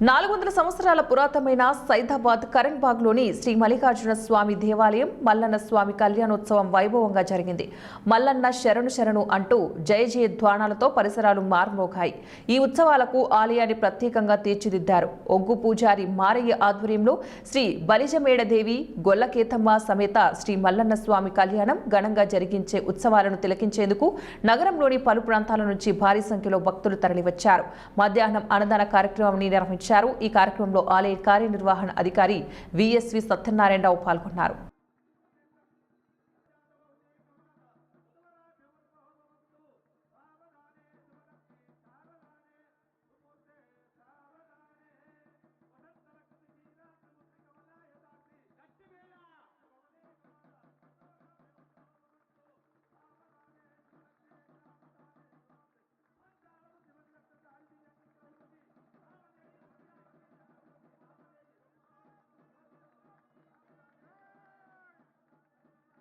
400 సంవత్సరాల పురాతనమైన సైదాబాద్ కరణ్బాగ్లోని శ్రీ మల్లికార్జున స్వామి దేవాలయం మల్లన్న స్వామి కళ్యాణోత్సవం వైభవంగా జరిగింది. మల్లన్న శరణు శరణు అంటూ జయ జయ ధ్వానాలతో పరిసరాలు మార్మోగాయి. ఈ ఉత్సవాలకు ఆలయాన్ని ప్రత్యేకంగా తీర్చిదిద్దారు. ఒగ్గు పూజారి మారయ్య ఆధ్వర్యంలో శ్రీ బలిజమేడదేవి గొల్లకేతమ్మ సమేత శ్రీ మల్లన్న స్వామి కళ్యాణం ఘనంగా జరిగించే ఉత్సవాలను తిలకించేందుకు నగరంలోని పలు ప్రాంతాల నుంచి భారీ సంఖ్యలో భక్తులు తరలివచ్చారు. మధ్యాహ్నం అన్నదాన కార్యక్రమాన్ని నిర్వహించారు. ఈ కార్యక్రమంలో ఆలయ కార్యనిర్వహణ అధికారి విఎస్వి సత్యనారాయణరావు పాల్గొన్నారు.